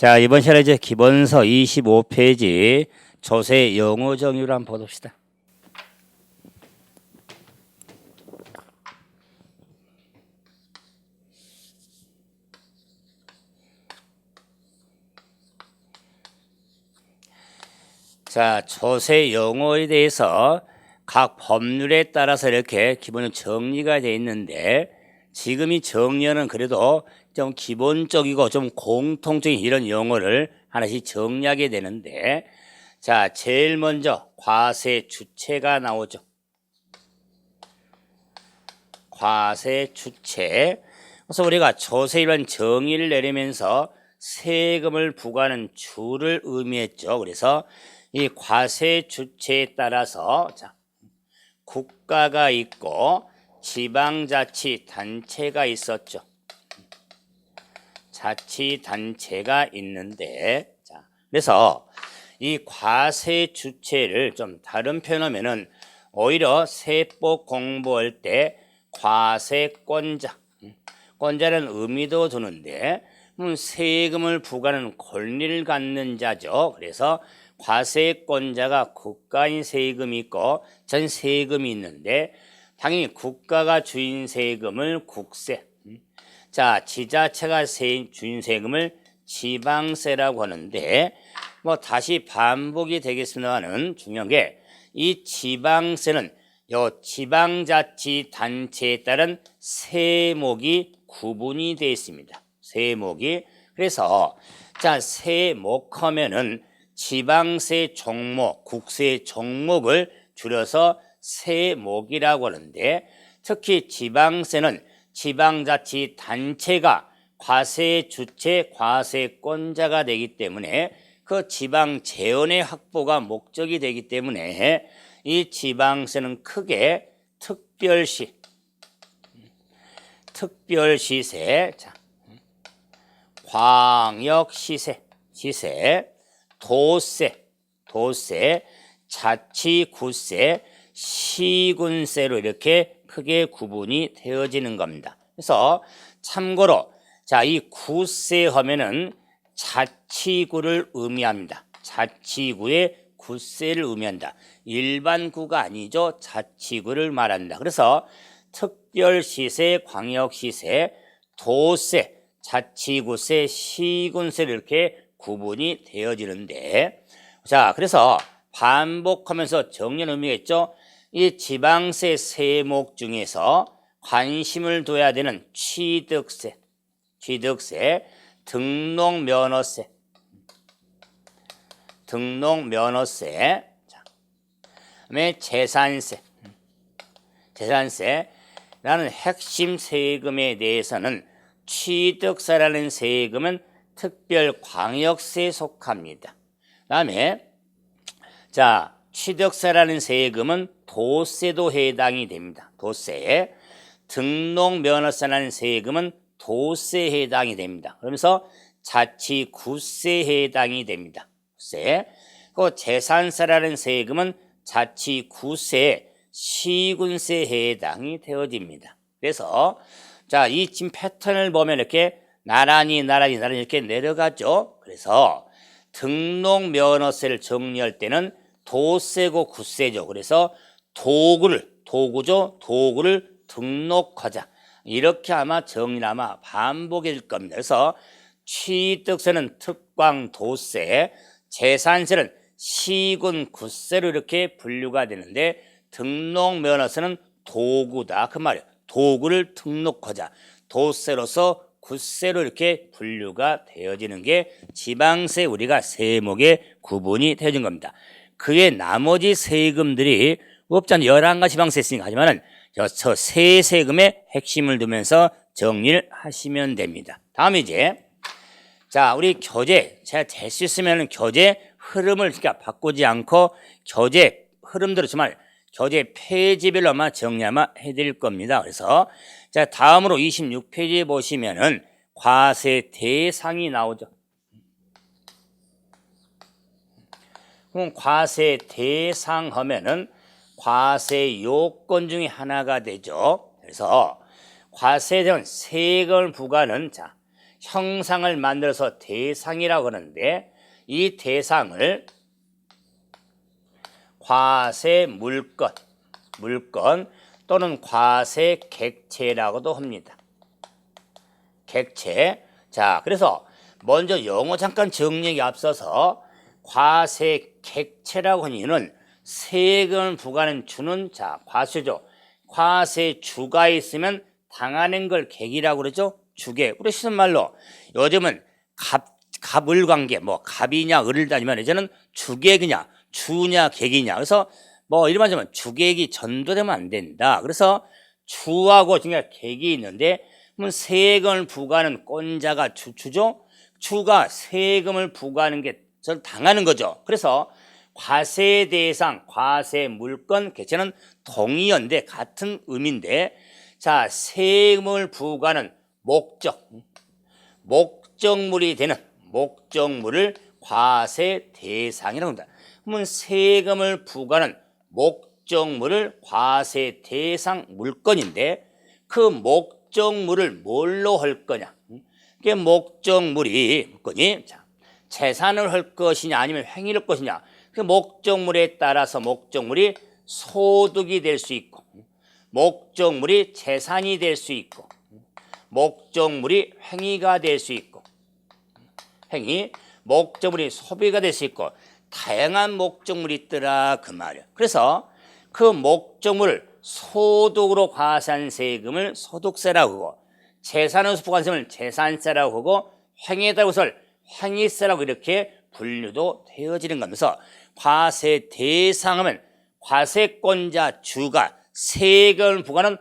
자, 이번 시간에 이제 기본서 25페이지 조세 영어 정의를 한번 봅시다. 자, 조세 용어에 대해서 각 법률에 따라서 이렇게 기본적으로 정리가 되어 있는데, 지금 이 정리는 그래도 좀 기본적이고 좀 공통적인 이런 용어를 하나씩 정리하게 되는데, 자, 제일 먼저 과세 주체가 나오죠. 과세 주체. 그래서 우리가 조세 이런 정의를 내리면서 세금을 부과하는 주를 의미했죠. 그래서 이 과세 주체에 따라서 자, 국가가 있고 지방자치단체가 있었죠. 자치단체가 있는데, 자, 그래서 이 과세 주체를 좀 다른 표현하면은 오히려 세법 공부할 때 과세권자, 권자는 의미도 두는데 세금을 부과하는 권리를 갖는 자죠. 그래서 과세권자가 국가인 세금이 있고 전 세금이 있는데, 당연히 국가가 주인 세금을 국세, 자, 지자체가 주인 세금을 지방세라고 하는데, 뭐 다시 반복이 되겠습니다만은 중요한 게 이 지방세는 요 지방자치단체에 따른 세목이 구분이 되어 있습니다. 세목이. 그래서 자, 세목하면은 지방세 종목, 국세 종목을 줄여서 세목이라고 하는데, 특히 지방세는 지방자치단체가 과세 주체, 과세권자가 되기 때문에 그 지방 재원의 확보가 목적이 되기 때문에 이 지방세는 크게 특별시세, 자, 광역시세, 도세, 자치구세, 시군세로 이렇게 크게 구분이 되어지는 겁니다. 그래서 참고로 자, 이 구세 하면은 자치구를 의미합니다. 자치구의 구세를 의미한다. 일반 구가 아니죠. 자치구를 말한다. 그래서 특별시세, 광역시세, 도세, 자치구세, 시군세를 이렇게 구분이 되어지는데, 자, 그래서 반복하면서 정리하는 의미가 있죠. 이 지방세 세목 중에서 관심을 둬야 되는 취득세, 등록면허세, 자, 그다음에 재산세라는 핵심 세금에 대해서는 취득세라는 세금은 특별 광역세에 속합니다. 그다음에 자, 취득세라는 세금은 도세도 해당이 됩니다. 도세. 등록면허세라는 세금은 도세에 해당이 됩니다. 그러면서 자치구세에 해당이 됩니다. 구세. 그 재산세라는 세금은 자치구세, 시군세에 해당이 되어집니다. 그래서 자, 이 지금 패턴을 보면 이렇게 나란히 이렇게 내려가죠. 그래서 등록면허세를 정리할 때는 도세고 구세죠. 그래서 도구를 등록하자. 이렇게 아마 정리는 아마 반복일 겁니다. 그래서 취득세는 특광도세, 재산세는 시군구세로 이렇게 분류가 되는데, 등록면허세는 도구다. 그 말이에요. 도구를 등록하자. 도세로서 구세로 이렇게 분류가 되어지는 게 지방세 우리가 세목에 구분이 되어진 겁니다. 그의 나머지 세금들이 없잖아요. 11가지 지방세 있으니까. 하지만은 저 세금의 핵심을 두면서 정리를 하시면 됩니다. 다음 이제 자, 우리 교재 제가 될 수 있으면 교재 흐름을 그러니까 바꾸지 않고 교재 흐름대로 정말 교재 페이지별로만 정리하면 해드릴 겁니다. 그래서 자, 다음으로 26페이지에 보시면은 과세 대상이 나오죠. 그럼 과세 대상 하면은 과세 요건 중에 하나가 되죠. 그래서 과세에 대한 세금을 부과하는 자, 형상을 만들어서 대상이라고 하는데 이 대상을 과세 물건 또는 과세 객체라고도 합니다. 객체. 자, 그래서 먼저 영어 잠깐 정리에 앞서서 과세 객체라고 하는 이유는 세금을 부과하는 주는 자, 과세죠. 과세 주가 있으면 당하는 걸 객이라고 그러죠. 주객. 우리 쉬운 말로 요즘은 갑을 관계 뭐 갑이냐 을을 따지면 이제는 주객이냐 주냐 객이냐. 그래서 뭐 이런 말하자면 주객이 전도되면 안 된다. 그래서 주하고 그러니까 객이 있는데 그러면 세금을 부과하는 꼰자가 주죠. 주가 세금을 부과하는 게 전 당하는 거죠. 그래서 과세 대상, 과세 물건, 객체는 동의어인데 같은 의미인데 자, 세금을 부과하는 목적물이 되는 목적물을 과세 대상이라고 합니다. 그러면 세금을 부과하는 목적물을 과세 대상 물건인데 그 목적물을 뭘로 할 거냐? 그게 물건이 자, 재산을 할 것이냐 아니면 행위를 할 것이냐. 그 목적물에 따라서 목적물이 소득이 될 수 있고 목적물이 재산이 될 수 있고 목적물이 행위가 될 수 있고 목적물이 소비가 될 수 있고 다양한 목적물이 있더라 그 말이에요. 그래서 그 목적물을 소득으로 과세한 세금을 소득세라고 하고 재산으로 부과한 세금을 재산세라고 하고 행위에 따른 것을 행위세라고 이렇게 분류도 되어지는 거면서 과세 대상하면 과세권자 주가 세금을 부과하는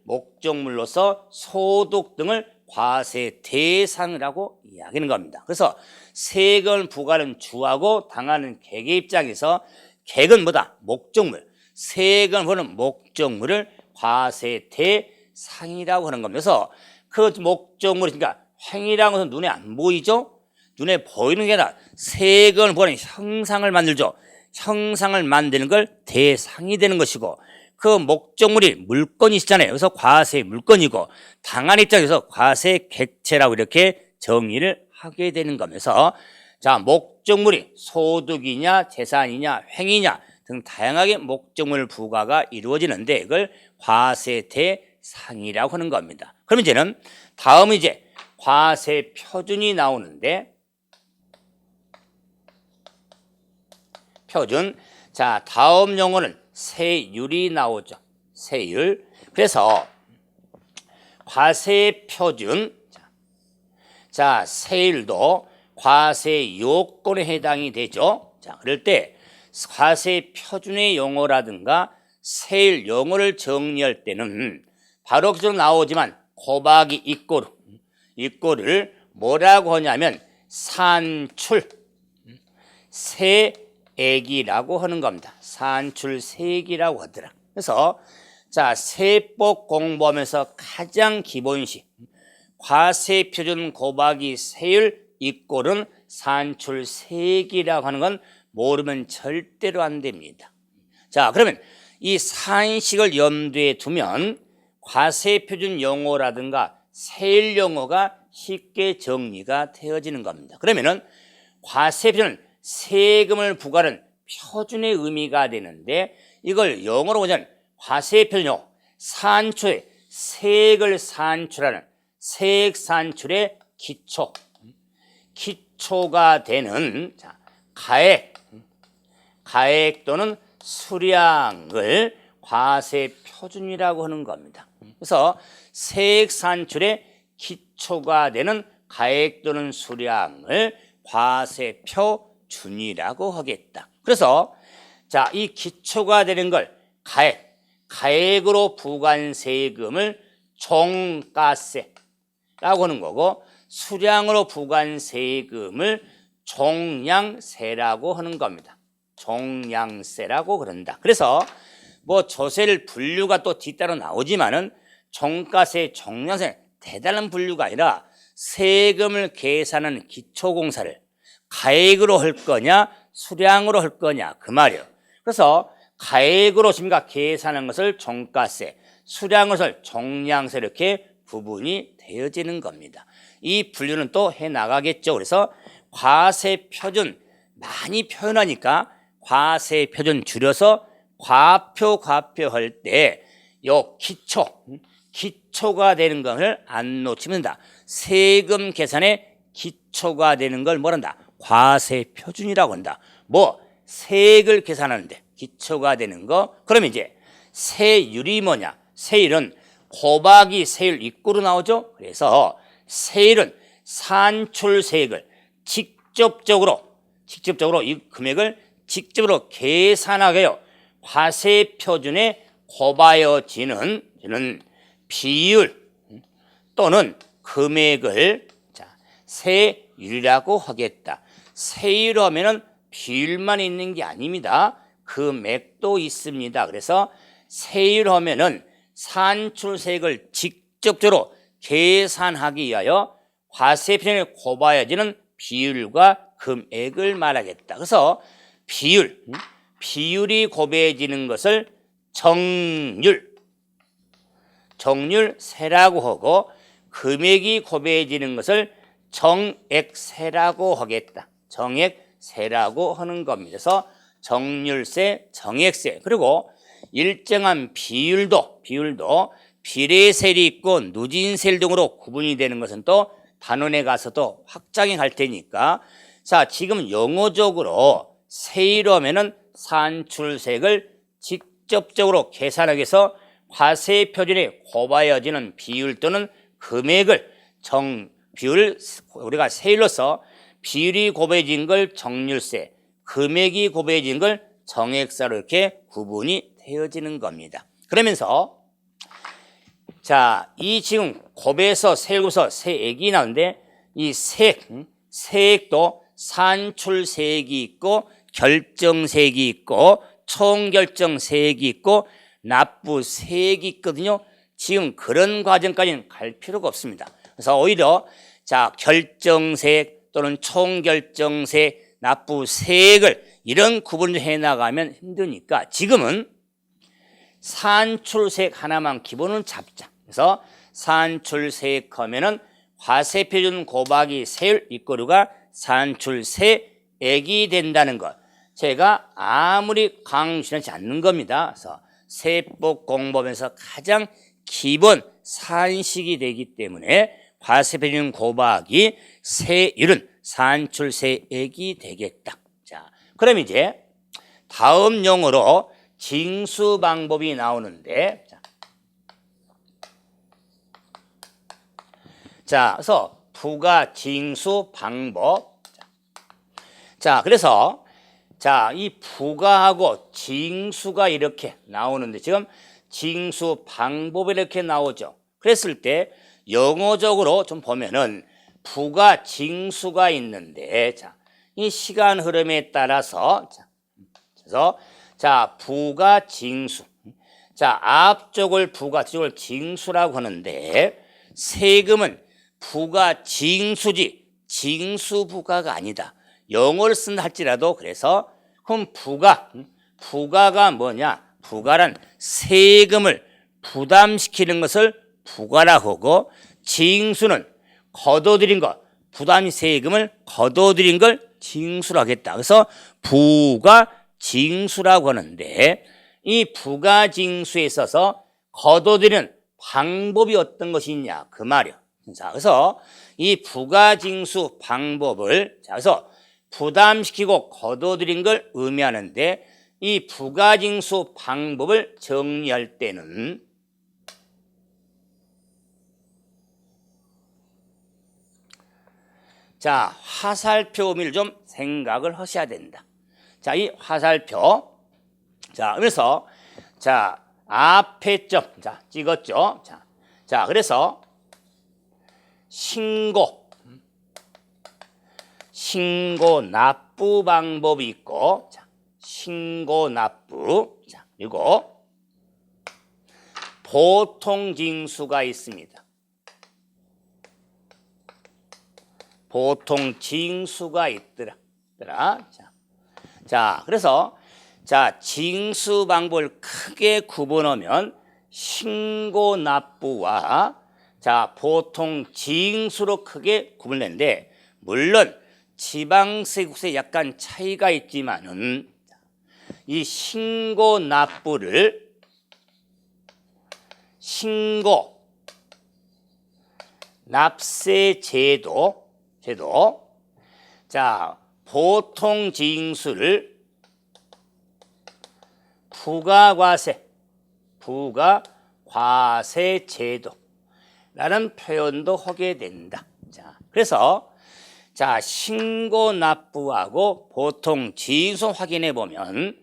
목적물로서 소득 등을 과세 대상이라고 이야기하는 겁니다. 그래서 세금을 부과하는 주하고 당하는 객의 입장에서 객은 뭐다? 목적물. 세금을 부과하는 목적물을 과세 대상이라고 하는 겁니다. 그래서 그 목적물이 그러니까 행위라는 것은 눈에 안 보이죠? 눈에 보이는 게 아니라 세금을 부과하는 형상을 만들죠. 형상을 만드는 걸 대상이 되는 것이고 그 목적물이 물건이시잖아요. 그래서 과세 물건이고 당한 입장에서 과세 객체라고 이렇게 정의를 하게 되는 거면서 자, 목적물이 소득이냐 재산이냐 행위냐 등 다양하게 목적물 부과가 이루어지는데 이걸 과세 대상이라고 하는 겁니다. 그럼 이제는 다음 이제 과세 표준이 나오는데 표준. 자, 다음 용어는 세율이 나오죠. 세율. 그래서 과세 표준. 자, 세율도 과세 요건에 해당이 되죠. 자, 그럴 때 과세 표준의 용어라든가 세율 용어를 정리할 때는 바로 그저 나오지만 곱하기 이꼬를 뭐라고 하냐면 산출 세액이라고 하는 겁니다. 산출세액이라고 하더라. 그래서 자, 세법 공부하면서 가장 기본식 과세표준 곱하기 세율 이꼴은 산출세액이라고 하는 건 모르면 절대로 안 됩니다. 자, 그러면 이 산식을 염두에 두면 과세표준 용어라든가 세율 용어가 쉽게 정리가 되어지는 겁니다. 그러면은 과세표준은 세금을 부과하는 표준의 의미가 되는데 이걸 영어로 보자면 과세표준 용어 산출 세액을 산출하는 세액 산출의 기초가 되는 자, 가액 또는 수량을 과세 표준이라고 하는 겁니다. 그래서 세액 산출의 기초가 되는 가액 또는 수량을 과세 표준이라고 하겠다. 그래서 자, 이 기초가 되는 걸 가액으로 부과한 세금을 종가세라고 하는 거고 수량으로 부과한 세금을 종량세라고 하는 겁니다. 종량세라고 그런다. 그래서 뭐 조세를 분류가 또 뒤따라 나오지만은 종가세, 종량세 대단한 분류가 아니라 세금을 계산하는 기초공사를 가액으로 할 거냐 수량으로 할 거냐 그 말이에요. 그래서 가액으로 계산한 것을 종가세, 수량을 종량세 이렇게 구분이 되어지는 겁니다. 이 분류는 또 해 나가겠죠. 그래서 과세 표준 많이 표현하니까 과세 표준 줄여서 과표 할 때 요 기초가 되는 것을 안 놓치면 된다. 세금 계산의 기초가 되는 걸 뭐란다? 과세 표준이라고 한다. 뭐 세액을 계산하는데 기초가 되는 거. 그러면 이제 세율이 뭐냐? 세율은 곱하기 세율 입구로 나오죠. 그래서 세율은 산출세액을 직접적으로 이 금액을 직접으로 계산하게요. 과세 표준에 곱하여지는 비율 또는 금액을 세율이라고 하겠다. 세율하면은 비율만 있는 게 아닙니다. 금액도 있습니다. 그래서 세율하면은 산출세액을 직접적으로 계산하기 위하여 과세 표준에 곱하여지는 비율과 금액을 말하겠다. 그래서 비율이 곱해지는 것을 정률세라고 하고 금액이 곱해지는 것을 정액세라고 하겠다. 정액세라고 하는 겁니다. 그래서 정률세, 정액세, 그리고 일정한 비율도 비례세율이 있고 누진세율 등으로 구분이 되는 것은 또 단원에 가서도 확장해 갈 테니까. 자, 지금 영어적으로 세율하면은 산출세액을 직접적으로 계산하기 위해서 과세 표준에 곱하여지는 비율 또는 금액을 우리가 세율로서 비율이 곱해진 걸 정률세, 금액이 곱해진 걸 정액세로 이렇게 구분이 되어지는 겁니다. 그러면서 자, 이 지금 곱해서 세율에서 세액이 나오는데 이 세액도 산출세액이 있고 결정세액이 있고 총결정세액이 있고 납부세액이 있거든요. 지금 그런 과정까지는 갈 필요가 없습니다. 그래서 오히려 자, 결정세액 또는 총결정세액, 납부세액을 이런 구분을 해나가면 힘드니까 지금은 산출세액 하나만 기본은 잡자. 그래서 산출세액 하면은 과세표준 곱하기 세율 이꼬르가 산출세액이 된다는 것. 제가 아무리 강조하지 않는 겁니다. 그래서 세법공법에서 가장 기본 산식이 되기 때문에 과세표준 곱하기 세율은 산출세액이 되겠다. 자, 그럼 이제 다음 용어로 징수 방법이 나오는데, 자, 그래서 부가 징수 방법. 자, 그래서 자, 이 부가하고 징수가 이렇게 나오는데 지금 징수 방법이 이렇게 나오죠. 그랬을 때 영어적으로 좀 보면은 부가 징수가 있는데, 자, 이 시간 흐름에 따라서 그래서 자, 부가 징수. 자, 앞쪽을 부가, 뒤쪽을 징수라고 하는데 세금은 부가 징수지 징수부가가 아니다. 영어를 쓴다 할지라도. 그래서 그럼 부가가 뭐냐? 부가란 세금을 부담시키는 것을 부가라고 하고 징수는 거둬들인 것, 부담 세금을 거둬들인 걸 징수라고 하겠다. 그래서 부가 징수라고 하는데 이 부가 징수에 있어서 거둬들이는 방법이 어떤 것이 있냐 그 말이요. 자, 그래서 이 부가 징수 방법을 자, 그래서 부담시키고 거둬들인 걸 의미하는데 이 부가 징수 방법을 정리할 때는 자, 화살표 의미를 좀 생각을 하셔야 된다. 자, 이 화살표. 자, 그래서 자, 앞에 점. 자, 찍었죠? 자, 그래서 신고 납부 방법이 있고, 자, 신고 납부. 자, 그리고 보통 징수가 있습니다. 보통 징수가 있더라. 자, 그래서 자, 징수 방법을 크게 구분하면 신고 납부와 자, 보통 징수로 크게 구분되는데 물론 지방세, 국세 약간 차이가 있지만은 이 신고 납부를 신고 납세 제도 자, 보통 징수를 부가과세 제도라는 표현도 하게 된다. 자, 그래서 자, 신고 납부하고 보통 징수 확인해 보면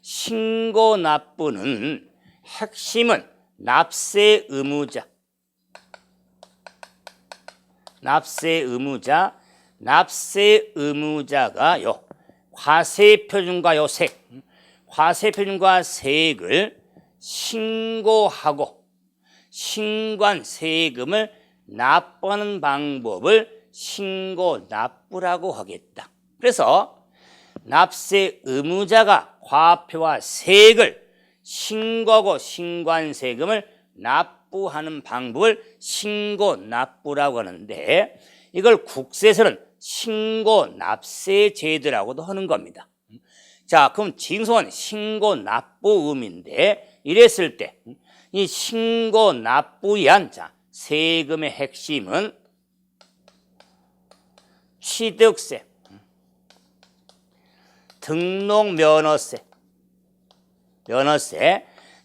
신고 납부는 핵심은 납세 의무자가 요 과세표준과 요 과세표준과 세액을 신고하고 신고한 세금을 납부하는 방법을 신고 납부라고 하겠다. 그래서 납세 의무자가 과표와 세액을 신고하고 신고한 세금을 납부하는 방법을 신고 납부라고 하는데 이걸 국세에서는 신고 납세 제도라고도 하는 겁니다. 자, 그럼 징수는 신고 납부음인데 이랬을 때 이 신고 납부에 한 세금의 핵심은 취득세, 등록면허세,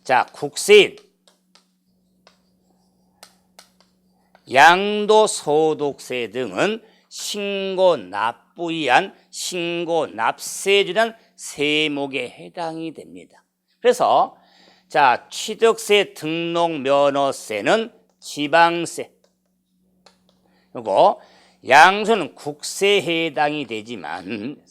자, 국세인 양도소득세 등은 신고 납부에 한 신고 납세주란 세목에 해당이 됩니다. 그래서 자, 취득세, 등록면허세는 지방세, 그리고 양수는 국세에 해당이 되지만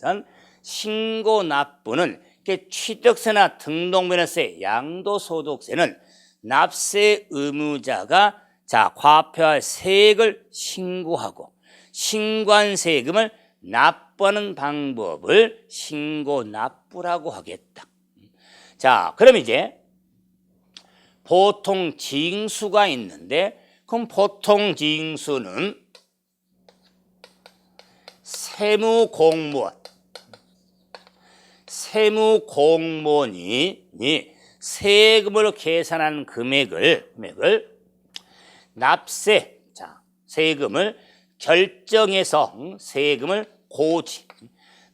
신고 납부는 취득세나 등록면허세, 양도소득세는 납세 의무자가 자, 과표할 세액을 신고하고 신고한 세금을 납부하는 방법을 신고 납부라고 하겠다. 자, 그럼 이제 보통 징수가 있는데 그럼 보통 징수는 세무공무원이 세금으로 계산한 금액을 납세, 자, 세금을 결정해서 세금을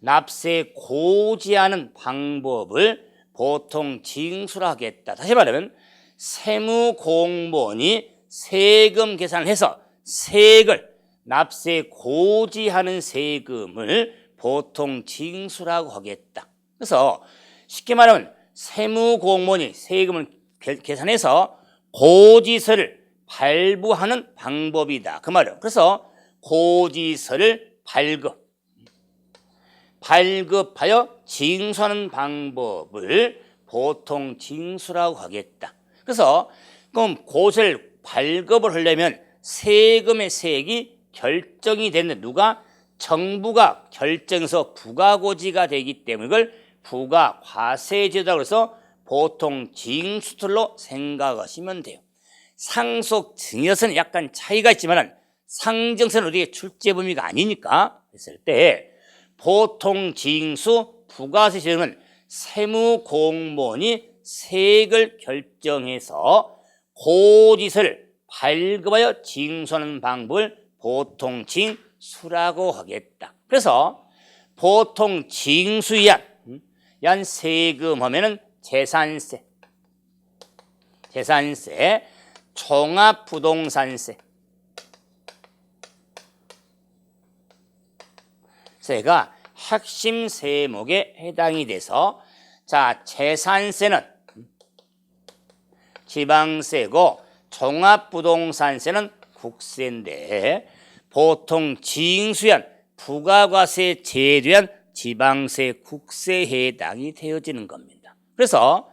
납세 고지하는 방법을 보통 징수라 하겠다. 다시 말하면 세무공무원이 세금 계산을 해서 세액을 납세 고지하는 세금을 보통 징수라고 하겠다. 그래서 쉽게 말하면 세무공무원이 세금을 계산해서 고지서를 발부하는 방법이다. 그 말이에요. 그래서 고지서를 발급하여 징수하는 방법을 보통 징수라고 하겠다. 그래서 그럼 고지서를 발급을 하려면 세금의 세액이 결정이 되는 누가? 정부가 결정해서 부가고지가 되기 때문에 이걸 부가과세제도라고 해서 보통 징수틀로 생각하시면 돼요. 상속 증여세는 약간 차이가 있지만 상정세는 우리의 출제 범위가 아니니까 했을 때 보통 징수 부가세 제도는 세무공무원이 세액을 결정해서 고지서를 발급하여 징수하는 방법을 보통 징수라고 하겠다. 그래서 보통 징수에 한 세금 하면은 재산세, 종합부동산세, 세가 핵심 세목에 해당이 돼서 자, 재산세는 지방세고 종합부동산세는 국세인데 보통 징수한 부가과세 제도한 지방세, 국세에 해당이 되어지는 겁니다. 그래서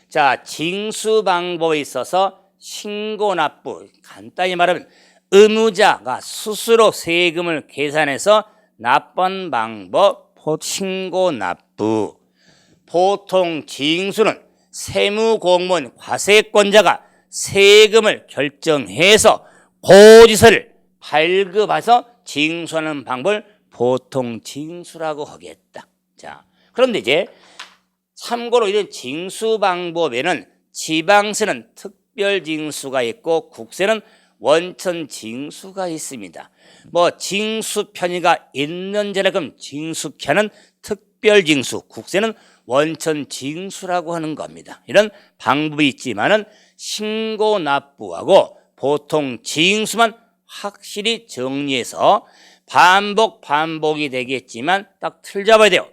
자, 징수 방법에 있어서 신고납부, 간단히 말하면 의무자가 스스로 세금을 계산해서 납부한 방법, 신고납부. 보통 징수는 세무공무원 과세권자가 세금을 결정해서 고지서를 발급해서 징수하는 방법을 보통 징수라고 하겠다. 자, 그런데 이제 참고로 이런 징수 방법에는 지방세는 특별 징수가 있고 국세는 원천 징수가 있습니다. 뭐 징수 편의가 있는 자라 그럼 징수 편은 특별 징수, 국세는 원천 징수라고 하는 겁니다. 이런 방법이 있지만은 신고 납부하고 보통 징수만 확실히 정리해서 반복이 되겠지만 딱 틀 잡아야 돼요.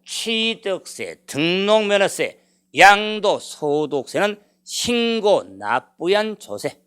취득세, 등록면허세, 양도, 소득세는 신고 납부한 조세.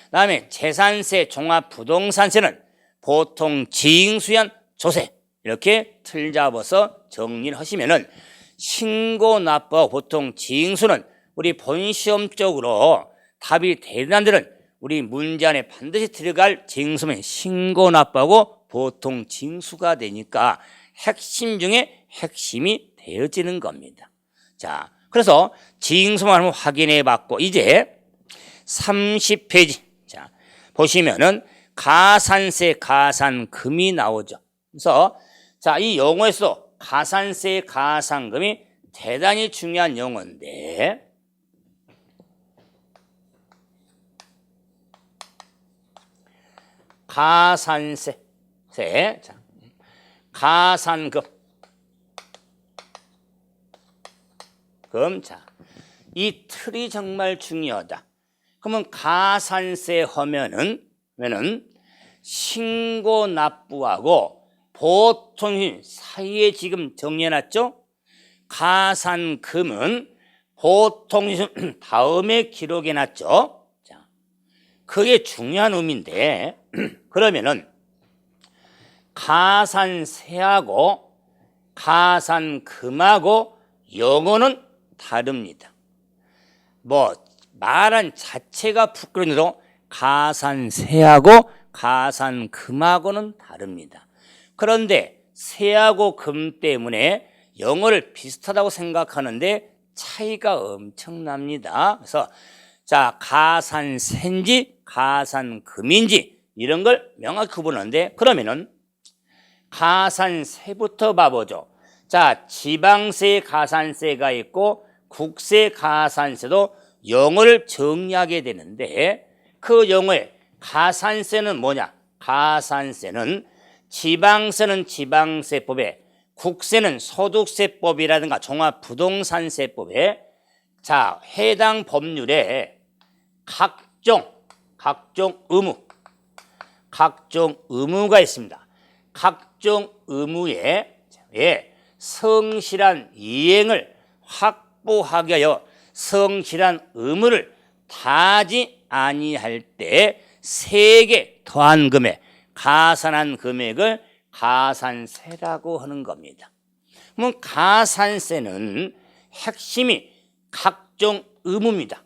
그다음에 재산세, 종합부동산세는 보통 징수한 조세. 이렇게 틀 잡아서 정리를 하시면은 신고 납부와 보통 징수는 우리 본시험적으로 답이 되는 데는 우리 문제 안에 반드시 들어갈 징수면 신고 납부하고 보통 징수가 되니까 핵심 중에 핵심이 되어지는 겁니다. 자, 그래서 징수만 한번 확인해 봤고 이제 30페이지. 자, 보시면은 가산세, 가산금이 나오죠. 그래서 자, 이 용어에서 가산세, 가산금이 대단히 중요한 용어인데 가산세, 자, 가산금, 자, 이 틀이 정말 중요하다. 그러면 가산세 하면은 신고 납부하고 보통 사이에 지금 정리해놨죠? 가산금은 보통 다음에 기록해놨죠? 자, 그게 중요한 의미인데 그러면은 가산세하고 가산금하고 용어는 다릅니다. 뭐 말한 자체가 부끄러워도 가산세하고 가산금하고는 다릅니다. 그런데 세하고 금 때문에 영어를 비슷하다고 생각하는데 차이가 엄청납니다. 그래서 자, 가산세인지 가산금인지 이런 걸 명확히 구분하는데 그러면은 가산세부터 봐보죠. 자, 지방세 가산세가 있고 국세 가산세도 영어를 정리하게 되는데 그 영어의 가산세는 뭐냐? 가산세는 지방세는 지방세법에 국세는 소득세법이라든가 종합부동산세법에 자, 해당 법률에 각종 의무가 있습니다. 각종 의무에 성실한 이행을 확보하게 하여 성실한 의무를 다하지 아니할 때 세액에 더한 금액, 가산한 금액을 가산세라고 하는 겁니다. 그럼 가산세는 핵심이 각종 의무입니다.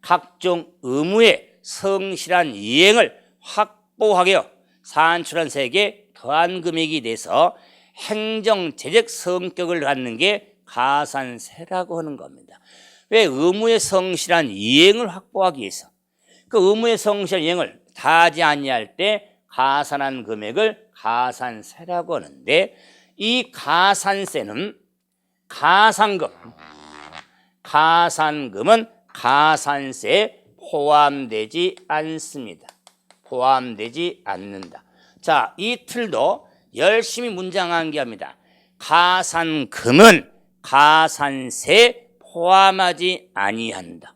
각종 의무의 성실한 이행을 확보하게 하여 산출한 세액에 더한 금액이 돼서 행정재적 성격을 갖는 게 가산세라고 하는 겁니다. 왜? 의무의 성실한 이행을 확보하기 위해서 그 의무의 성실한 이행을 다하지 아니할 때 가산한 금액을 가산세라고 하는데 이 가산세는 가산금은 가산세에 포함되지 않습니다. 포함되지 않는다. 자, 이 틀도 열심히 문장 암기합니다. 가산금은 가산세에 포함하지 아니한다.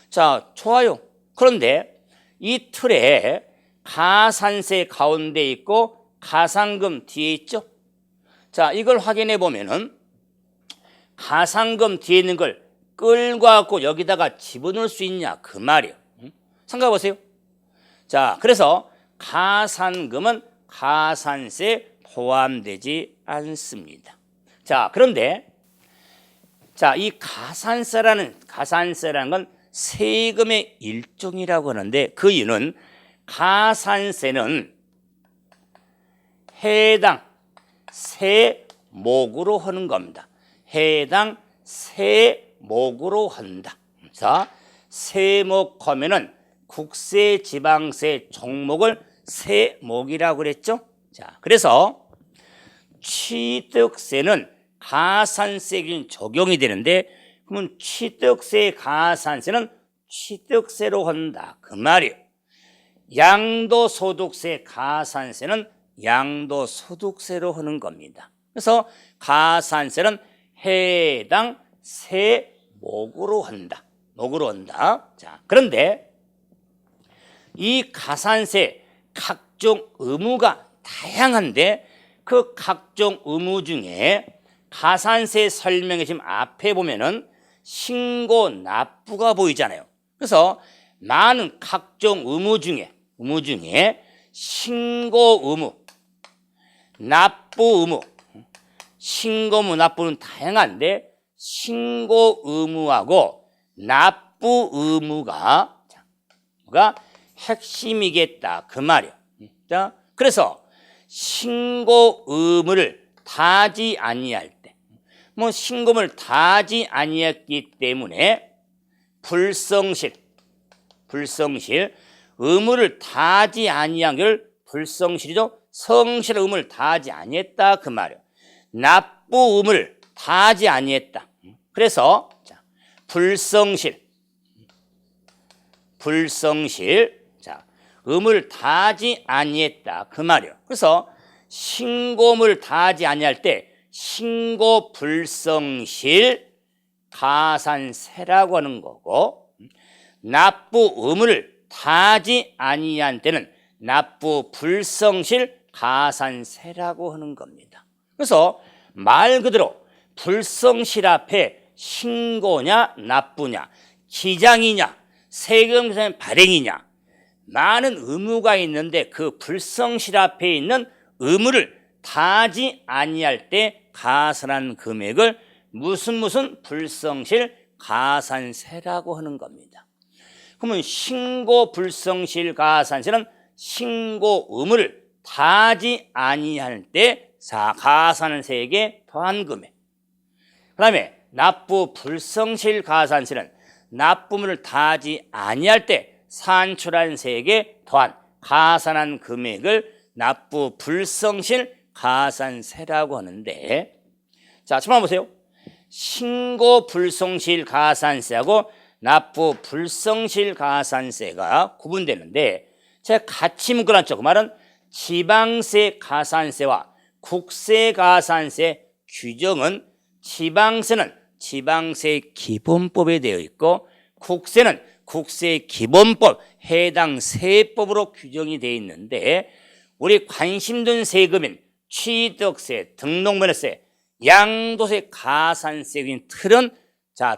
자, 좋아요. 그런데 이 틀에 가산세 가운데 있고 가산금 뒤에 있죠? 자, 이걸 확인해 보면은 가산금 뒤에 있는 걸 끌고 갖고 여기다가 집어넣을 수 있냐? 그 말이에요. 생각해 보세요. 자, 그래서 가산금은 가산세에 포함되지 않습니다. 자, 그런데 자, 이 가산세라는 건 세금의 일종이라고 하는데 그 이유는 가산세는 해당 세목으로 하는 겁니다. 해당 세목으로 한다. 자, 세목 하면은 국세, 지방세 종목을 세목이라고 그랬죠. 자, 그래서 취득세는 가산세 기준 적용이 되는데, 그러면 취득세, 가산세는 취득세로 한다 그 말이에요. 양도소득세, 가산세는 양도소득세로 하는 겁니다. 그래서 가산세는 해당 세목으로 한다. 목으로 한다. 자, 그런데 이 가산세 각종 의무가 다양한데, 그 각종 의무 중에 가산세 설명에 지금 앞에 보면은 신고, 납부가 보이잖아요. 그래서 많은 각종 의무 중에 신고 의무, 납부 의무, 신고 의무, 납부는 다양한데, 신고 의무하고 납부 의무가 핵심이겠다 그 말이에요. 자, 그래서 신고 의무를 다하지 아니할 때, 신고를 다하지 아니했기 때문에 불성실, 의무를 다하지 아니한 걸 불성실이죠. 성실 의무를 다하지 아니했다 그 말이에요. 납부 의무를 다하지 아니했다. 그래서 자, 불성실, 자, 의무를 다하지 아니했다 그 말이에요. 그래서 신고를 다하지 아니할 때 신고 불성실 가산세라고 하는 거고, 납부 의무를 다하지 아니한 때는 납부 불성실 가산세라고 하는 겁니다. 그래서 말 그대로 불성실 앞에 신고냐 납부냐, 기장이냐 세금 발행이냐, 많은 의무가 있는데 그 불성실 앞에 있는 의무를 다하지 아니할 때 가산한 금액을 무슨 불성실 가산세라고 하는 겁니다. 그러면 신고 불성실 가산세는 신고 의무를 다하지 아니할 때 가산세액에 더한 금액. 그 다음에 납부 불성실 가산세는 납부물을 다하지 아니할 때 산출한 세액에 더한 가산한 금액을 납부 불성실 가산세라고 하는데, 자, 처음 보세요. 신고 불성실 가산세하고 납부 불성실 가산세가 구분되는데, 제가 같이 묶어놨죠. 그 말은 지방세 가산세와 국세 가산세 규정은 지방세는 지방세 기본법에 되어 있고, 국세는 국세 기본법 해당 세법으로 규정이 되어 있는데, 우리 관심 둔 세금인 취득세, 등록면허세, 양도세, 가산세 등 틀은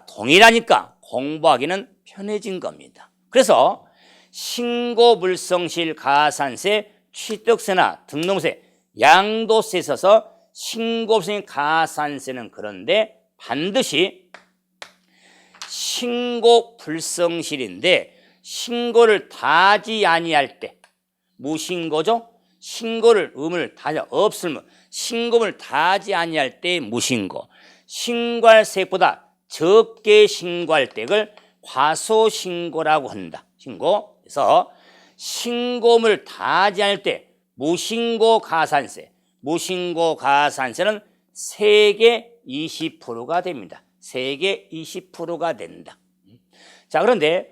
동일하니까 공부하기는 편해진 겁니다. 그래서 신고 불성실 가산세, 취득세나 등록세, 양도세에 있어서 신고 불성실 가산세는 그런데 반드시 신고 불성실인데 신고를 다하지 아니할 때 무신고죠. 신고를 의무를 다하지 없으면 신고를 다하지 아니할 때 무신고, 신고할 세액보다 적게 신고할 때를 과소신고라고 한다. 신고. 그래서 신고를 다하지 않을 때 무신고 가산세, 무신고 가산세는 세계 20%가 됩니다. 세계 20%가 된다. 자, 그런데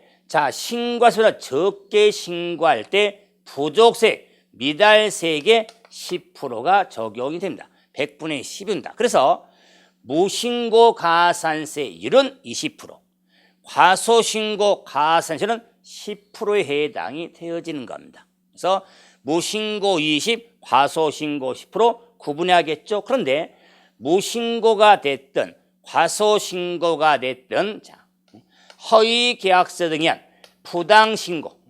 신고세보다 적게 신고할 때 부족세, 미달세액의 10%가 적용이 됩니다. 100분의 10입니다. 그래서 무신고 가산세율은 20%, 과소신고 가산세는 10%에 해당이 되어지는 겁니다. 그래서 무신고 20, 과소신고 10% 구분해야겠죠. 그런데 무신고가 됐든 과소신고가 됐든 허위계약서 등에 의한 부당신고,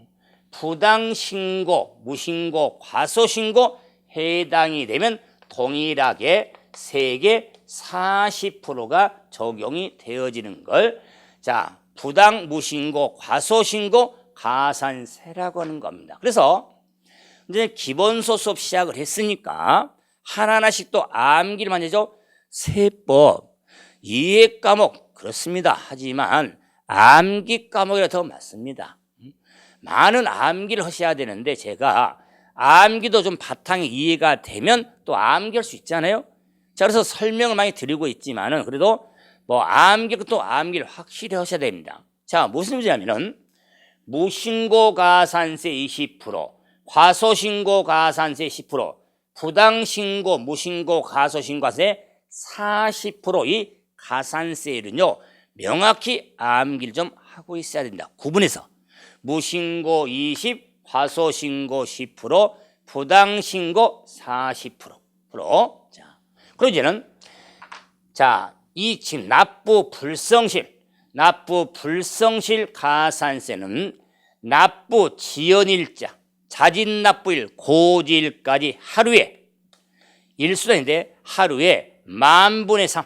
무신고, 과소신고 해당이 되면 동일하게 세계 40%가 적용이 되어지는 걸 부당, 무신고, 과소신고 가산세라고 하는 겁니다. 그래서 이제 기본소 수업 시작을 했으니까 하나하나씩 또 암기를 많이 해죠. 세법, 이해 과목 그렇습니다. 하지만 암기 과목이라 더 맞습니다. 많은 암기를 하셔야 되는데 제가 암기도 좀 바탕이 이해가 되면 또 암기할 수 있잖아요. 자, 그래서 설명을 많이 드리고 있지만은 그래도 뭐 암기고 또 암기를 확실히 하셔야 됩니다. 자, 무슨 문제냐면은 무신고 가산세 20%, 과소신고 가산세 10%, 부당신고, 무신고, 가소신고세 40%의 가산세를요 명확히 암기를 좀 하고 있어야 된다. 구분해서 무신고 20, 과소신고 10%, 부당신고 40%. 자, 그리고 이제는 자, 이 지금 납부 불성실 가산세는 납부 지연일자, 자진납부일, 고지일까지 하루에 일수단인데 하루에 10,000분의 3,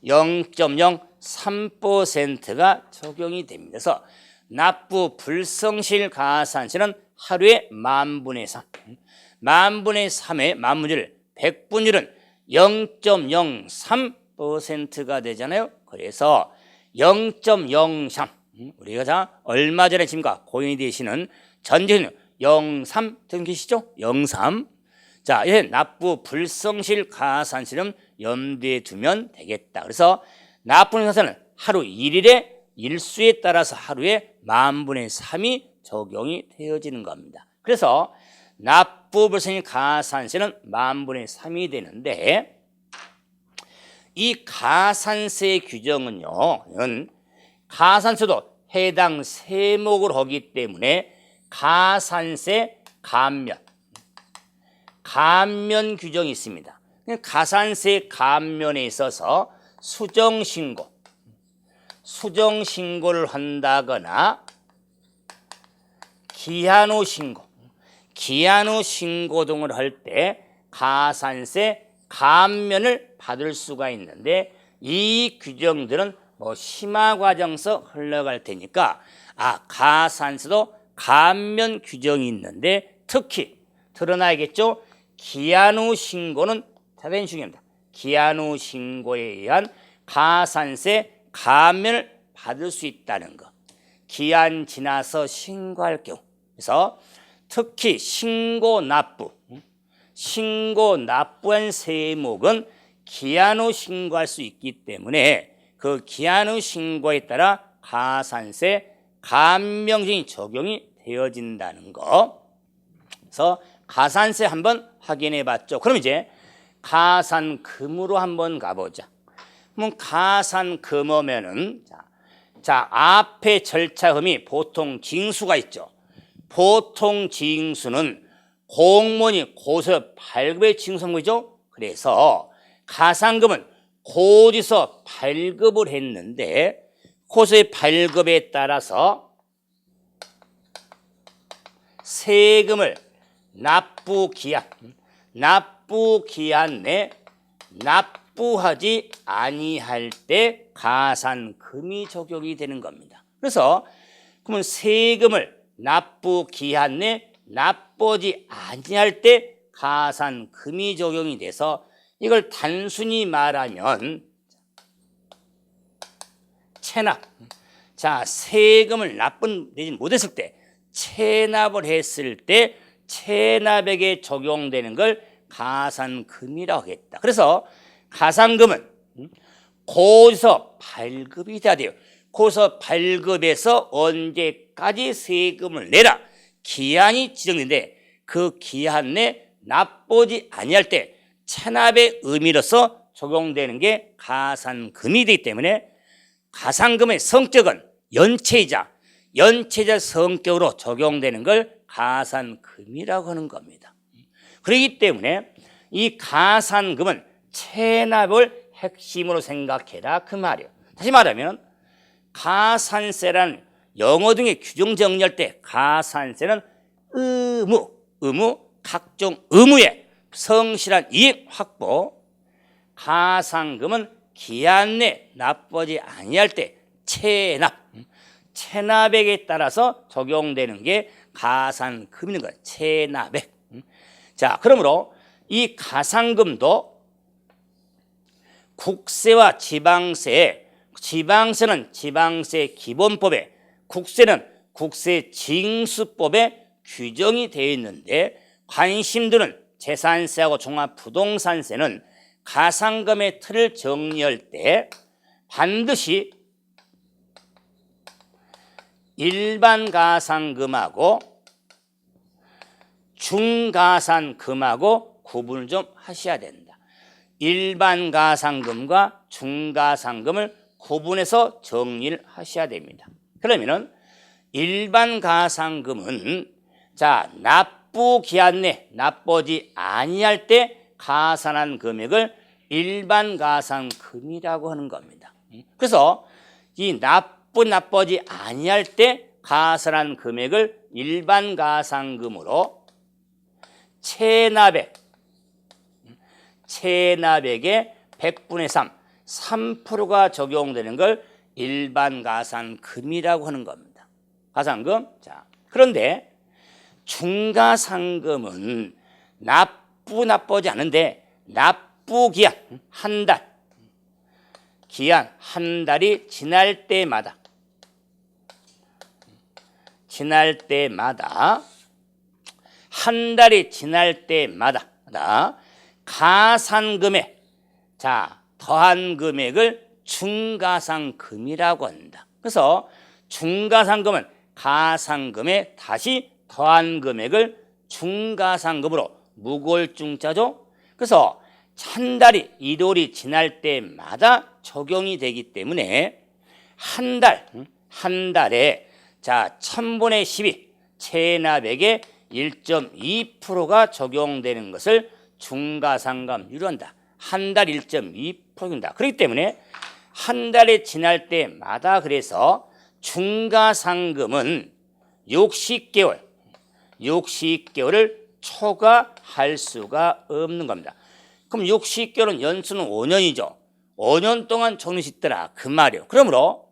0.03%가 적용이 됩니다. 그래서 납부 불성실 가산세는 하루에 10,000분의 3, 10,000분의 3의 만분율, 백분율은 0.03%가 되잖아요. 그래서 0.03, 우리가 자 얼마 전에 지금 고인이 되시는 전재훈 03 듣고 계시죠? 03. 자, 이제 납부 불성실 가산세는 염두에 두면 되겠다. 그래서 납부 가산은 하루 1일에 일수에 따라서 하루에 10,000분의 3이 적용이 되어지는 겁니다. 그래서 납부 불성실 가산세는 10,000분의 3이 되는데 이 가산세 규정은요, 가산세도 해당 세목을 하기 때문에 가산세 감면 규정이 있습니다. 가산세 감면에 있어서 수정신고를 한다거나 기한 후 신고 등을 할 때 가산세 감면을 받을 수가 있는데 이 규정들은 뭐 심화과정서 흘러갈 테니까 가산세도 감면 규정이 있는데 특히 드러나야겠죠. 기한 후 신고는 대단히 중요합니다. 기한 후 신고에 의한 가산세 감면을 받을 수 있다는 거. 기한 지나서 신고할 경우. 그래서 특히 신고 납부한 세목은 기한 후 신고할 수 있기 때문에 그 기한 후 신고에 따라 가산세 감면이 적용이 되어진다는 거. 그래서 가산세 한번 확인해 봤죠. 그럼 이제 가산금으로 한번 가보자. 그럼 가산금하면은 자 앞에 절차금이 보통 징수가 있죠. 보통 징수는 공무원이 고서 발급에 징수한 거죠. 그래서 가산금은 고지서 발급을 했는데 고서의 발급에 따라서 세금을 납부기한 내 납부하지 아니할 때 가산금이 적용이 되는 겁니다. 그래서 그러면 세금을 납부기한 내 납부하지 아니할 때 가산금이 적용이 돼서 이걸 단순히 말하면 체납. 자, 세금을 납부내지 못했을 때 체납을 했을 때 체납액에 적용되는 걸 가산금이라고 하겠다. 그래서 가산금은 고지서 발급이 돼야 돼요. 고지서 발급에서 언제까지 세금을 내라 기한이 지정되는데 그 기한 내 납부하지 아니할 때 체납의 의미로서 적용되는 게 가산금이 되기 때문에 가산금의 성격은 연체이자 성격으로 적용되는 걸 가산금이라고 하는 겁니다. 그렇기 때문에 이 가산금은 체납을 핵심으로 생각해라 그 말이에요. 다시 말하면 가산세라는 영어 등의 규정 정리할 때 가산세는 의무 각종 의무의 성실한 이익 확보, 가산금은 기한 내 납부하지 아니할 때 체납액에 따라서 적용되는 게 가산금인 거예요. 체납액. 자, 그러므로 이 가산금도 국세와 지방세는 지방세 기본법에, 국세는 국세징수법에 규정이 되어 있는데 관심 드는 재산세하고 종합부동산세는 가산금의 틀을 정리할 때 반드시 일반 가산금하고 중가산금하고 구분을 좀 하셔야 된다. 일반 가산금과 중가산금을 구분해서 정리를 하셔야 됩니다. 그러면은 일반 가산금은 자, 납부 기한 내 납부하지 아니할 때 가산한 금액을 일반 가산금이라고 하는 겁니다. 그래서 이 납부하지 아니할 때 가산한 금액을 일반 가산금으로 체납액의 100분의 3, 3%가 적용되는 걸 일반 가산금이라고 하는 겁니다. 가산금. 자, 그런데 중가산금은 납부하지 않은데 납부 기한 한 달, 기한 한 달이 지날 때마다 한 달이 지날 때마다 가산금에 자 더한 금액을 중가산금이라고 한다. 그래서 중가산금은 가산금에 다시 더한 금액을 중가산금으로 무골중자죠. 그래서 한 달이 1월이 지날 때마다 적용이 되기 때문에 한 달에 자 1000분의 12 체납액의 1.2%가 적용되는 것을 중가산금률로 한다. 한 달 1.2%입니다. 그렇기 때문에 한 달이 지날 때마다 그래서 중가산금은 60개월을 초과할 수가 없는 겁니다. 그럼 60개월은 연수는 5년이죠. 5년 동안 적용할 수 있더라 그 말이에요. 그러므로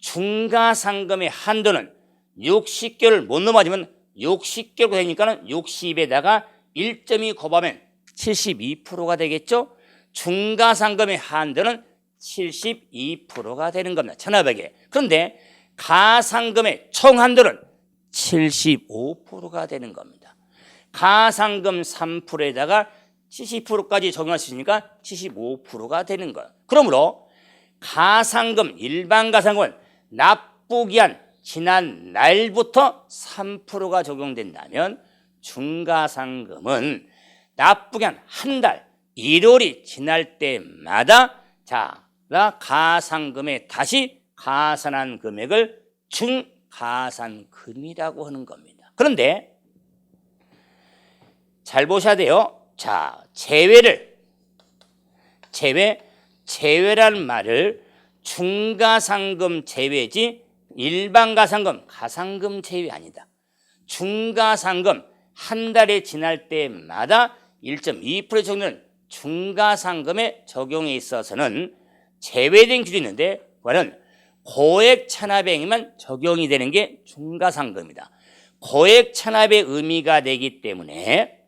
중가산금의 한도는 60개월을 못 넘어가면 60개월 되니까는 60에다가 1.2 곱하면 72%가 되겠죠. 중가산금의 한도는 72%가 되는 겁니다. 체납액에. 그런데 가산금의 총 한도는 75%가 되는 겁니다. 가산금 3%에다가 70%까지 적용할 수 있으니까 75%가 되는 거예요. 그러므로 가산금, 일반 가산금은 납부기한 지난 날부터 3%가 적용된다면 중가산금은 납부기한 한 달, 1월이 지날 때마다 자, 가산금에 다시 가산한 금액을 중가산금이라고 하는 겁니다. 그런데 잘 보셔야 돼요. 자, 제외라는 말을 중가산금 제외지 일반 가산금, 가산금 제외 아니다. 중가산금 한 달에 지날 때마다 1.2% 적용되는 중가산금의 적용에 있어서는 제외된 기준이 있는데 그거는 고액 체납액에만 적용이 되는 게 중가산금입니다. 고액 체납의 의미가 되기 때문에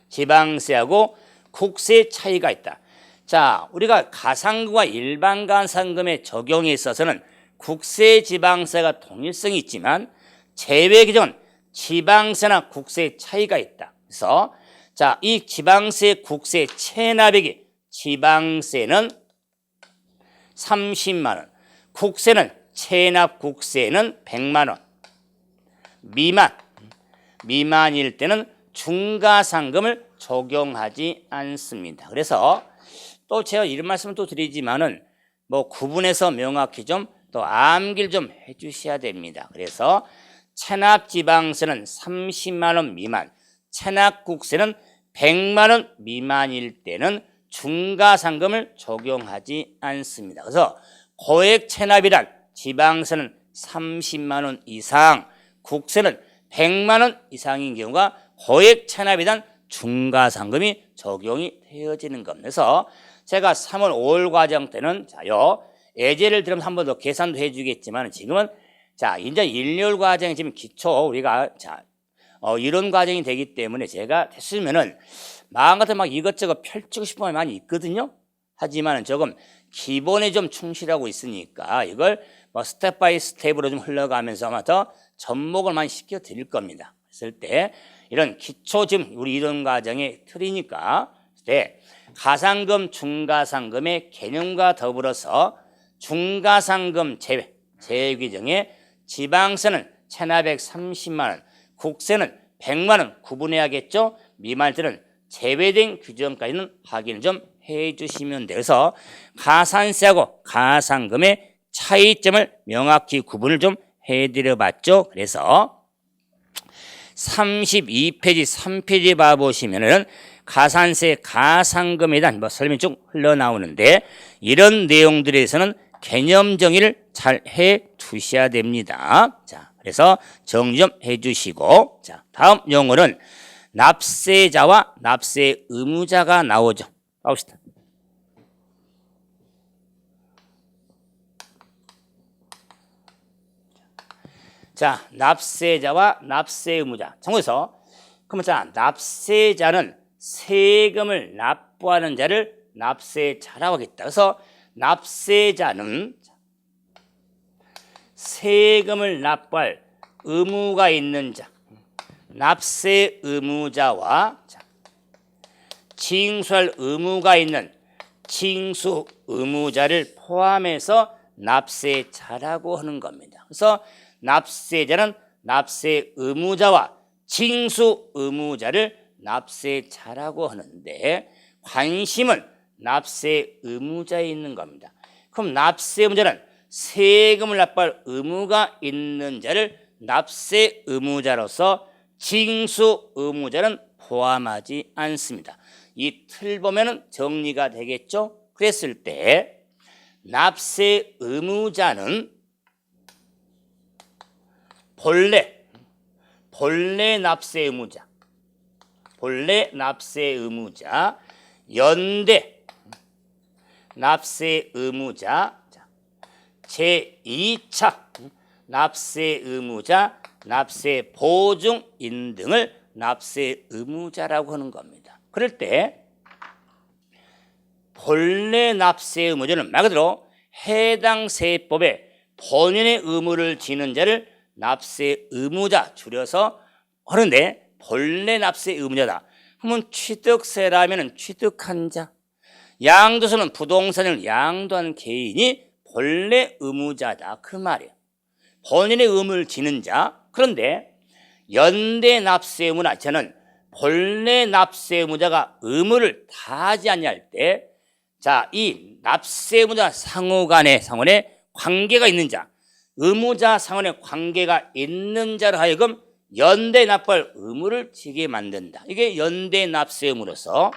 지방세하고 국세 차이가 있다. 자, 우리가 가산금과 일반 가산금의 적용에 있어서는 국세 지방세가 동일성이 있지만 제외 규정은 지방세나 국세 차이가 있다. 그래서 자, 이 지방세 국세 체납액이 지방세는 30만 원, 국세는 체납 국세는 100만 원 미만일 때는 중가산금을 적용하지 않습니다. 그래서 또 제가 이런 말씀을 또 드리지만은 뭐 구분해서 명확히 좀 또 암기를 좀 해주셔야 됩니다. 그래서 체납지방세는 30만 원 미만, 체납국세는 100만 원 미만일 때는 중가산금을 적용하지 않습니다. 그래서 고액 체납이란 지방세는 30만 원 이상, 국세는 100만 원 이상인 경우가 고액 체납이란 중가산금이 적용이 되어지는 겁니다. 그래서 제가 3월 5월 과정 때는 자요 예제를 들으면 한 번 더 계산도 해주겠지만 지금은 자 이제 1월 과정이 지금 기초 우리가 자 이런 과정이 되기 때문에 제가 됐으면은 마음 같은 막 이것저것 펼치고 싶은 마음이 많이 있거든요. 하지만 조금 기본에 좀 충실하고 있으니까 이걸 뭐 스텝 바이 스텝으로 좀 흘러가면서 아마 더 접목을 많이 시켜 드릴 겁니다. 그랬을 때 이런 기초 지금 우리 이론 과정의 틀이니까 네, 가상금, 중가상금의 개념과 더불어서 중가상금 제외 규정에 지방세는 1,430만 원, 국세는 100만 원 구분해야겠죠. 미만일 때는 제외된 규정까지는 확인을 좀 해주시면 돼서 가산세하고 가상금의 차이점을 명확히 구분을 좀 해드려봤죠. 그래서 32페이지 3페이지 봐보시면은 가산세 가상금에 대한 뭐 설명이 좀 흘러나오는데 이런 내용들에 대해서는 개념 정의를 잘 해 두셔야 됩니다. 자, 그래서 정리 좀 해주시고, 자, 다음 용어는 납세자와 납세 의무자가 나오죠. 봐봅시다. 자, 납세자와 납세 의무자. 참고해서 그러면 자, 납세자는 세금을 납부하는 자를 납세자라고 하겠다. 그래서 납세자는 세금을 납부할 의무가 있는 자, 납세 의무자와 징수할 의무가 있는 징수 의무자를 포함해서 납세자라고 하는 겁니다. 그래서 납세자는 납세 의무자와 징수 의무자를 납세자라고 하는데 관심은 납세 의무자에 있는 겁니다. 그럼 납세 의무자는 세금을 납부할 의무가 있는 자를 납세 의무자로서 징수 의무자는 포함하지 않습니다. 이 틀 보면은 정리가 되겠죠? 그랬을 때 납세 의무자는 본래 납세 의무자, 본래 납세 의무자, 연대 납세 의무자, 제2차 납세 의무자, 납세 보증인 등을 납세 의무자라고 하는 겁니다. 그럴 때 본래 납세 의무자는 말 그대로 해당 세법에 본인의 의무를 지는 자를 납세 의무자 줄여서 하는데 본래 납세 의무자다. 그러면 취득세라면 취득한 자, 양도세는 부동산을 양도한 개인이 본래 의무자다 그 말이에요. 본인의 의무를 지는 자. 그런데 연대 납세 의무나 저는 본래 납세 의무자가 의무를 다하지 아니할 때, 자, 이 납세 의무자 상호간에 관계가 있는 자, 의무자 상환에 관계가 있는 자로 하여금 연대 납부할 의무를 지게 만든다. 이게 연대 납세 의무로서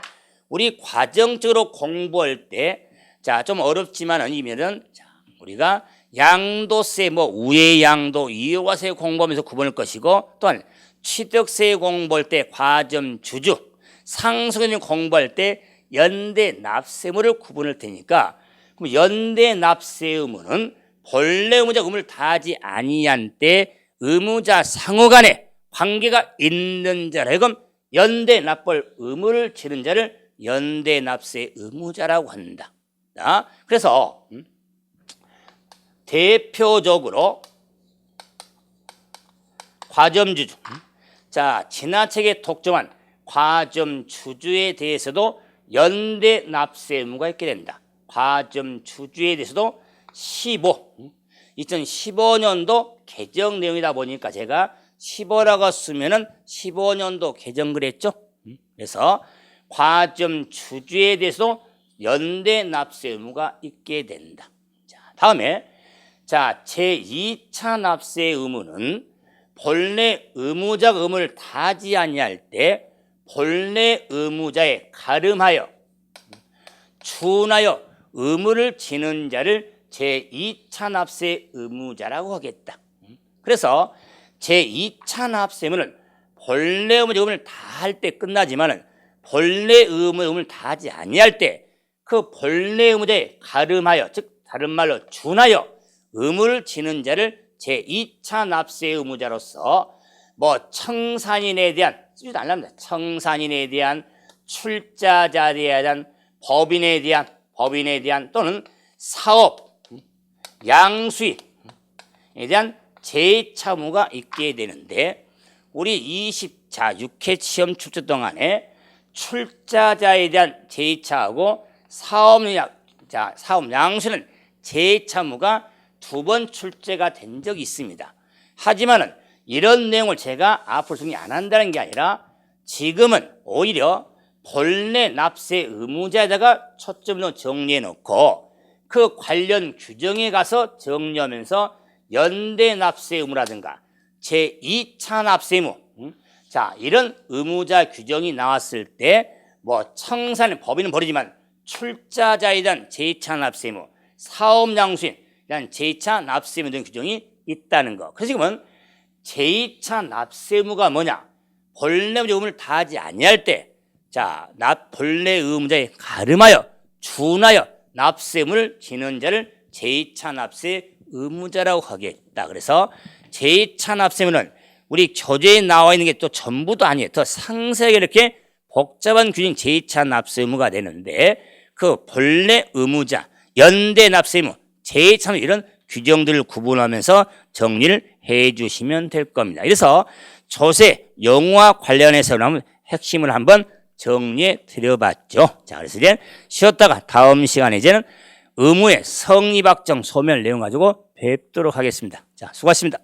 우리 과정적으로 공부할 때, 자, 좀 어렵지만은 이면은 우리가 양도세, 뭐 우회 양도, 이용과세 공부하면서 구분할 것이고, 또한 취득세 공부할 때 과점 주주, 상속인 공부할 때 연대 납세 의무를 구분할 테니까, 그럼 연대 납세 의무는 본래 의무자 의무를 다하지 아니한 때 의무자 상호간에 관계가 있는 자라 하여금 연대 납부할 의무를 지는 자를 연대 납세 의무자라고 한다. 자, 그래서 대표적으로 과점주주, 자, 지나치게 독점한 과점주주에 대해서도 연대 납세 의무가 있게 된다. 과점주주에 대해서도 2015년도 개정 내용이다 보니까 제가 15라고 쓰면은 15년도 개정 그랬죠. 그래서 과점주주에 대해서도 연대 납세 의무가 있게 된다. 자, 다음에 자, 제2차 납세 의무는 본래 의무자가 의무를 다하지 아니할 때 본래 의무자에 가름하여 준하여 의무를 지는 자를 제2차 납세 의무자라고 하겠다. 그래서 제2차 납세 의무는 본래 의무자 의무를 다할 때 끝나지만은 본래 의무를 다하지 아니할 때 그 본래 의무자에 가름하여, 즉 다른 말로 준하여 의무를 지는 자를 제2차 납세 의무자로서 뭐 청산인에 대한, 쓰지도 않랍니다. 청산인에 대한, 출자자에 대한, 법인에 대한, 법인에 대한 또는 사업, 양수입에 대한 재차 의무가 있게 되는데 우리 6회 시험 출제 동안에 출자자에 대한 재차하고 사업 양수는 재차 의무가 2번 출제가 된 적이 있습니다. 하지만은 이런 내용을 제가 앞으로 정리 안 한다는 게 아니라 지금은 오히려 본래 납세 의무자에다가 초점을 정리해 놓고 그 관련 규정에 가서 정리하면서 연대 납세 의무라든가 제2차 납세 의무, 자 이런 의무자 규정이 나왔을 때 뭐 청산의 법인은 버리지만 출자자에 대한 제2차 납세 의무, 사업 양수인 대한 제2차 납세 의무 등 규정이 있다는 거. 그래서 지금은 제2차 납세 의무가 뭐냐? 본래 의무를 다하지 아니할 때, 자, 본래 의무자에 가름하여 준하여 납세 의무를 지는 자를 제2차 납세 의무자라고 하겠다. 그래서 제2차 납세 의무는 우리 교재에 나와 있는 게 또 전부도 아니에요. 더 상세하게 이렇게 복잡한 규정이 제2차 납세 의무가 되는데 그 본래 의무자, 연대 납세 의무, 제2차 의무 이런 규정들을 구분하면서 정리를 해 주시면 될 겁니다. 그래서 조세 용어와 관련해서 한번 핵심을 한번 정리해 드려봤죠. 자, 그래서 이제 쉬었다가 다음 시간에 이제는 의무의 성립 확정 소멸 내용 가지고 뵙도록 하겠습니다. 자, 수고하셨습니다.